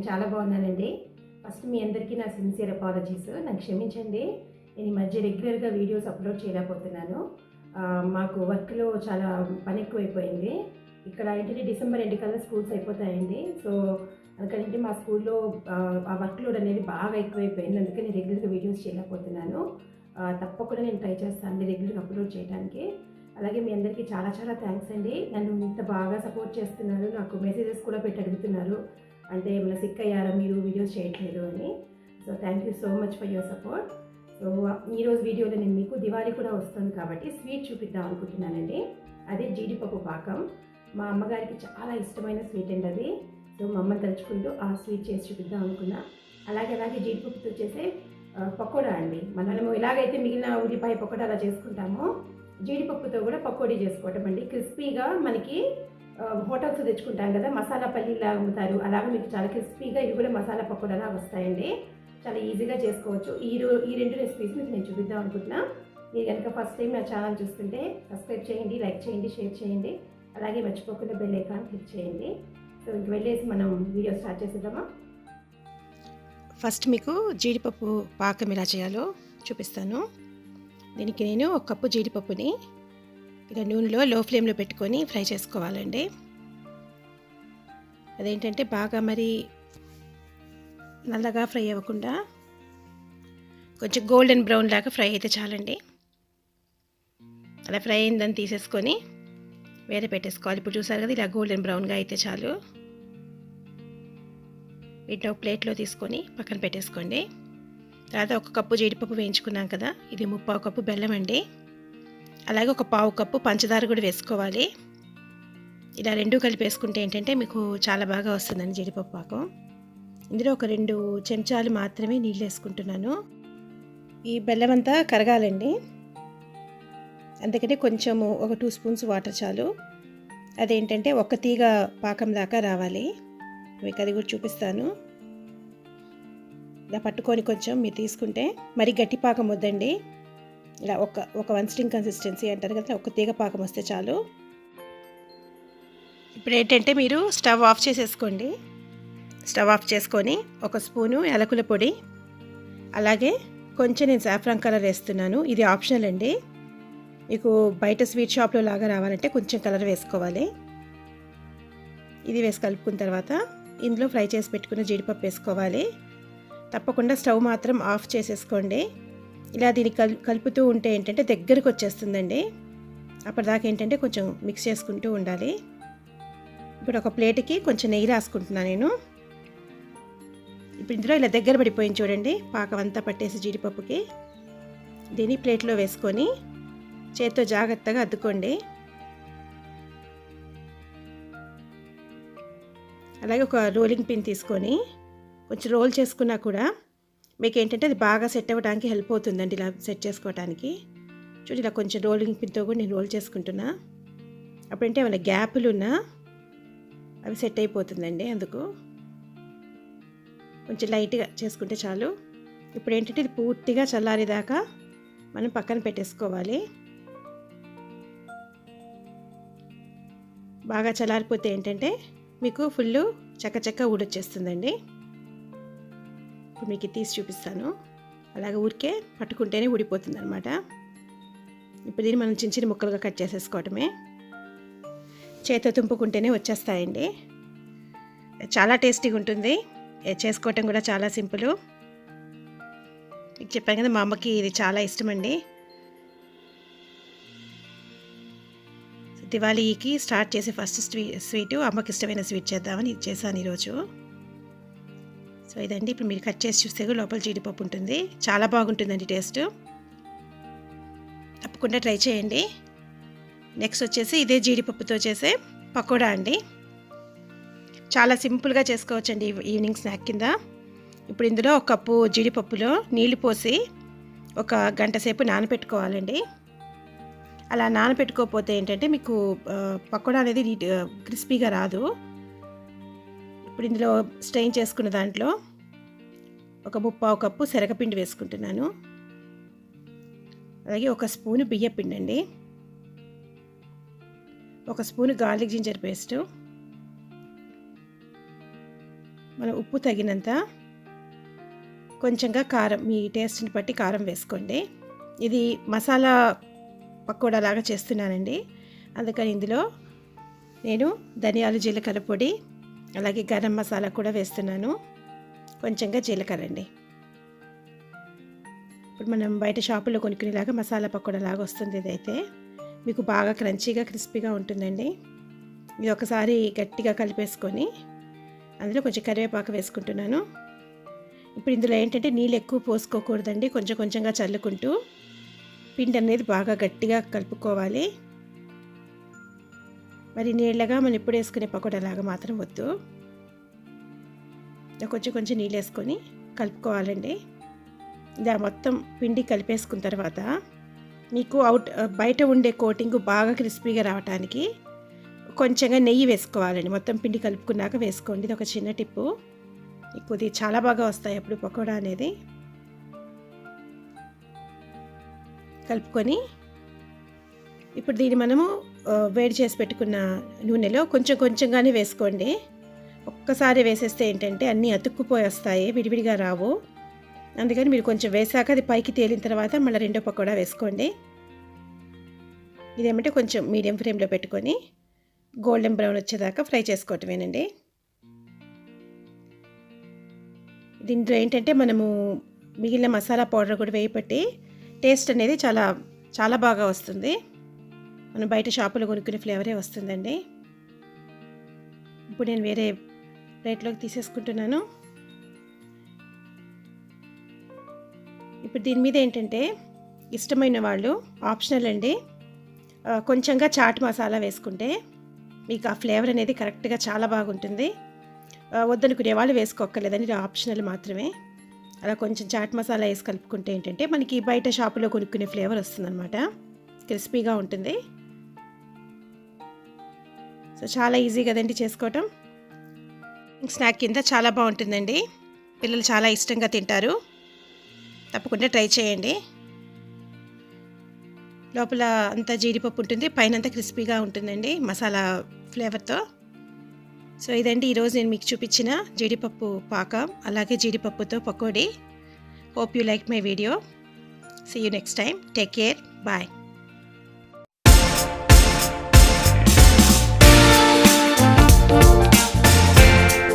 చాలా బాగున్నానండి. ఫస్ట్ మీ అందరికీ నా సిన్సియర్ అపాలజీస్. నాకు క్షమించండి. నేను ఈ మధ్య రెగ్యులర్‌గా వీడియోస్ అప్‌లోడ్ చేయలేకపోతున్నాను. మాకు వర్క్‌లో చాలా పని ఎక్కువైపోయింది. ఇక్కడ ఏంటంటే డిసెంబర్ ఎండ్ కల్లా స్కూల్స్ అయిపోతాయండి. సో, అందుకనేంటి మా స్కూల్‌లో ఆ వర్క్ లోడ్ అనేది బాగా ఎక్కువైపోయింది. అందుకే నేను రెగ్యులర్‌గా వీడియోస్ చేయలేకపోతున్నాను. తప్పకుండా నేను ట్రై చేస్తాను రెగ్యులర్‌గా అప్‌లోడ్ చేయడానికి. అలాగే మీ అందరికీ చాలా చాలా థ్యాంక్స్ అండి. నన్ను ఇంత బాగా సపోర్ట్ చేస్తున్నారు. నాకు మెసేజెస్ కూడా పెట్టి అడుగుతున్నారు. అంటే ఏమైనా సిక్ అయ్యారా మీరు వీడియోస్ చేయట్లేదు అని. So thank you so much for your support. So ఈరోజు వీడియోలో నేను మీకు దివాళీ కూడా వస్తుంది కాబట్టి స్వీట్ చూపిద్దాం అనుకుంటున్నానండి. అదే జీడిపప్పు పాకం. మా అమ్మగారికి చాలా ఇష్టమైన స్వీట్ అండి అది. సో మా అమ్మని తలుచుకుంటూ ఆ స్వీట్ చేసి చూపిద్దాం అనుకున్నా. అలాగే జీడిపప్పుతో చేసే పకోడా అండి. మనము ఎలాగైతే మిగిలిన ఉల్లిపాయ పకోడా అలా చేసుకుంటామో జీడిపప్పుతో కూడా పకోడీ చేసుకోవటం అండి. క్రిస్పీగా మనకి హోటల్స్ తెచ్చుకుంటాం కదా, మసాలా పల్లీలా అమ్ముతారు. అలాగే మీకు చాలా క్రిస్పీగా ఇవి కూడా మసాలా పకోడాలా వస్తాయండి. చాలా ఈజీగా చేసుకోవచ్చు. ఈ రెండు రెసిపీస్ మీకు నేను చూపిద్దాం అనుకుంటున్నా. మీరు కనుక ఫస్ట్ టైం నా ఛానల్ చూస్తుంటే సబ్స్క్రైబ్ చేయండి, లైక్ చేయండి, షేర్ చేయండి. అలాగే మర్చిపోకుండా బెల్ ఐకాన్ క్లిక్ చేయండి. సో ఇంక వెళ్ళేసి మనం వీడియో స్టార్ట్ చేసేద్దామా. ఫస్ట్ మీకు జీడిపప్పు పాకం ఎలా చేయాలో చూపిస్తాను. దీనికి నేను ఒక కప్పు జీడిపప్పుని ఇలా నూనెలో లో ఫ్లేమ్లో పెట్టుకొని ఫ్రై చేసుకోవాలండి. అదేంటంటే బాగా మరి నల్లగా ఫ్రై అవ్వకుండా కొంచెం గోల్డెన్ బ్రౌన్ లాగా ఫ్రై అయితే చాలండి. అలా ఫ్రై అయిందని తీసేసుకొని వేరే పెట్టేసుకోవాలి. ఇప్పుడు చూసారు కదా, ఇలా గోల్డెన్ బ్రౌన్గా అయితే చాలు. వీటిని ఒక ప్లేట్లో తీసుకొని పక్కన పెట్టేసుకోండి. తర్వాత ఒక కప్పు జీడిపప్పు వేయించుకున్నాం కదా, ఇది 3/4 కప్పు బెల్లం అండి. అలాగే ఒక 1/2 కప్పు పంచదార కూడా వేసుకోవాలి. ఇలా రెండు కలిపి వేసుకుంటే ఏంటంటే మీకు చాలా బాగా వస్తుందండి జీడిపప్పు పాకం. ఇందులో ఒక 2 చెంచాలు మాత్రమే నీళ్ళు వేసుకుంటున్నాను. ఈ బెల్లం అంతా కరగాలండి, అందుకని కొంచెము ఒక 2 స్పూన్స్ వాటర్ చాలు. అదేంటంటే ఒక తీగ పాకం దాకా రావాలి. మీకు అది కూడా చూపిస్తాను. ఇలా పట్టుకొని కొంచెం మీరు తీసుకుంటే మరి గట్టి పాకం వద్దండి. ఇలా ఒక 1 స్ట్రింగ్ కన్సిస్టెన్సీ అంటారు కదా, ఒక తీగ పాకం వస్తే చాలు. ఇప్పుడు ఏంటంటే మీరు స్టవ్ ఆఫ్ చేసేసుకోండి. స్టవ్ ఆఫ్ చేసుకొని ఒక స్పూను యాలకుల పొడి, అలాగే కొంచెం నేను సాఫ్రాన్ కలర్ వేస్తున్నాను. ఇది ఆప్షనల్ అండి. మీకు బయట స్వీట్ షాప్లో లాగా రావాలంటే కొంచెం కలర్ వేసుకోవాలి. ఇది వేసి కలుపుకున్న తర్వాత ఇందులో ఫ్రై చేసి పెట్టుకున్న జీడిపప్పు వేసుకోవాలి. తప్పకుండా స్టవ్ మాత్రం ఆఫ్ చేసేసుకోండి. ఇలా దీన్ని కలుపుతూ ఉంటే ఏంటంటే దగ్గరకు వచ్చేస్తుందండి. అప్పటిదాకా ఏంటంటే కొంచెం మిక్స్ చేసుకుంటూ ఉండాలి. ఇప్పుడు ఒక ప్లేట్కి కొంచెం నెయ్యి రాసుకుంటున్నాను నేను. ఇప్పుడు ఇందులో ఇలా దగ్గర పడిపోయింది చూడండి, పాకం అంతా పట్టేసి జీడిపప్పుకి. దీన్ని ప్లేట్లో వేసుకొని చేత్తో జాగ్రత్తగా అద్దుకోండి. అలాగే ఒక రోలింగ్ పిన్ తీసుకొని కొంచెం రోల్ చేసుకున్నా కూడా మీకు ఏంటంటే అది బాగా సెట్ అవ్వడానికి హెల్ప్ అవుతుందండి. ఇలా సెట్ చేసుకోవడానికి చూడండి, ఇలా కొంచెం రోలింగ్ పిన్తో కూడా నేను రోల్ చేసుకుంటున్నా. అప్పుడంటే ఏమైనా గ్యాపులు ఉన్నా అవి సెట్ అయిపోతుందండి. అందుకు కొంచెం లైట్గా చేసుకుంటే చాలు. ఇప్పుడు ఏంటంటే ఇది పూర్తిగా చల్లారేదాకా మనం పక్కన పెట్టేసుకోవాలి. బాగా చల్లారిపోతే ఏంటంటే మీకు ఫుల్ చక్క ఊడొచ్చేస్తుందండి. ఇప్పుడు మీకు తీసి చూపిస్తాను. అలాగే ఊరికే పట్టుకుంటేనే ఊడిపోతుంది అనమాట. ఇప్పుడు దీన్ని మనం చిన్న ముక్కలుగా కట్ చేసేసుకోవటమే. చేతితో తుంపుకుంటేనే వచ్చేస్తాయండి. చాలా టేస్టీగా ఉంటుంది. చేసుకోవటం కూడా చాలా సింపుల్. మీకు చెప్పాను కదా, మా అమ్మకి ఇది చాలా ఇష్టం అండి. దివాళీకి స్టార్ట్ చేసే ఫస్ట్ స్వీటు అమ్మకి ఇష్టమైన స్వీట్ చేద్దామని ఇది చేశాను ఈరోజు. సో ఇదండి. ఇప్పుడు మీరు కట్ చేసి చూస్తే లోపల జీడిపప్పు ఉంటుంది. చాలా బాగుంటుందండి టేస్ట్. తప్పకుండా ట్రై చేయండి. నెక్స్ట్ వచ్చేసి ఇదే జీడిపప్పుతో చేసే పకోడా అండి. చాలా సింపుల్గా చేసుకోవచ్చండి ఈవినింగ్ స్నాక్ కింద. ఇప్పుడు ఇందులో ఒక కప్పు జీడిపప్పులో నీళ్లు పోసి ఒక గంట సేపు నానబెట్టుకోవాలండి. అలా నానబెట్టుకోకపోతే ఏంటంటే మీకు పకోడా అనేది క్రిస్పీగా రాదు. ఇప్పుడు ఇందులో స్ట్రెయిన్ చేసుకున్న దాంట్లో ఒక 3/4 కప్పు శనగపిండి వేసుకుంటున్నాను. అలాగే ఒక స్పూను బియ్యపిండి అండి, ఒక స్పూను గార్లిక్ జింజర్ పేస్టు, మనం ఉప్పు తగినంత, కొంచెంగా కారం, మీ టేస్ట్ని బట్టి కారం వేసుకోండి. ఇది మసాలా పకోడా లాగా చేస్తున్నానండి, అందుకని ఇందులో నేను ధనియాలు జీలకర్ర పొడి అలాగే గరం మసాలా కూడా వేస్తున్నాను, కొంచెంగా జీలకర్ర అండి. ఇప్పుడు మనం బయట షాపులో కొనుక్కునేలాగా మసాలా పకోడా లాగా వస్తుంది. ఇదైతే మీకు బాగా క్రంచీగా క్రిస్పీగా ఉంటుందండి. ఇది ఒకసారి గట్టిగా కలిపేసుకొని అందులో కొంచెం కరివేపాకు వేసుకుంటున్నాను. ఇప్పుడు ఇందులో ఏంటంటే నీళ్ళు ఎక్కువ పోసుకోకూడదండి, కొంచెం కొంచెంగా చల్లుకుంటూ పిండి అనేది బాగా గట్టిగా కలుపుకోవాలి. మరి నీళ్ళగా మనం ఎప్పుడు వేసుకునే పకోడా లాగా మాత్రం వద్దు. కొంచెం కొంచెం నీళ్ళు వేసుకొని కలుపుకోవాలండి. ఇలా మొత్తం పిండి కలిపేసుకున్న తర్వాత మీకు బయట ఉండే కోటింగ్ బాగా క్రిస్పీగా రావడానికి కొంచెంగా నెయ్యి వేసుకోవాలండి. మొత్తం పిండి కలుపుకున్నాక వేసుకోండి, ఇది ఒక చిన్న టిప్పు. ఇది చాలా బాగా వస్తాయి అప్పుడు పకోడా అనేది. కలుపుకొని ఇప్పుడు దీన్ని మనము వేడి చేసి పెట్టుకున్న నూనెలో కొంచెం కొంచెంగానే వేసుకోండి. ఒక్కసారి వేసేస్తే ఏంటంటే అన్నీ అతుక్కుపోయి వస్తాయి, విడివిడిగా రావు. అందుకని మీరు కొంచెం వేసాక అది పైకి తేలిన తర్వాత మళ్ళీ రెండో పకోడా వేసుకోండి. ఇదేమంటే కొంచెం మీడియం ఫ్లేమ్లో పెట్టుకొని గోల్డెన్ బ్రౌన్ వచ్చేదాకా ఫ్రై చేసుకోవటమేనండి. దీంట్లో ఏంటంటే మనము మిగిలిన మసాలా పౌడర్ కూడా వేయబట్టి టేస్ట్ అనేది చాలా చాలా బాగా వస్తుంది. మనం బయట షాపులో కొనుక్కునే ఫ్లేవరే వస్తుందండి. ఇప్పుడు నేను వేరే ప్లేట్లోకి తీసేసుకుంటున్నాను. ఇప్పుడు దీని మీద ఏంటంటే ఇష్టమైన వాళ్ళు ఆప్షనల్ అండి, కొంచెంగా చాట్ మసాలా వేసుకుంటే మీకు ఆ ఫ్లేవర్ అనేది కరెక్ట్గా చాలా బాగుంటుంది. వద్దనుకునే వాళ్ళు వేసుకోక్కర్లేదని, ఇది ఆప్షనల్ మాత్రమే. అలా కొంచెం చాట్ మసాలా వేసి కలుపుకుంటే ఏంటంటే మనకి బయట షాపులో కొనుక్కునే ఫ్లేవర్ వస్తుందన్నమాట, క్రిస్పీగా ఉంటుంది. సో చాలా ఈజీ కదండి చేసుకోవటం. స్నాక్ కింద చాలా బాగుంటుందండి, పిల్లలు చాలా ఇష్టంగా తింటారు. తప్పకుండా ట్రై చేయండి. లోపల అంతా జీడిపప్పు ఉంటుంది, పైన అంతా క్రిస్పీగా ఉంటుందండి మసాలా ఫ్లేవర్తో. సో ఇదండి ఈరోజు నేను మీకు చూపించిన జీడిపప్పు పాకం అలాగే జీడిపప్పుతో పకోడీ. Hope you like my video. See you next time. Take care. Bye.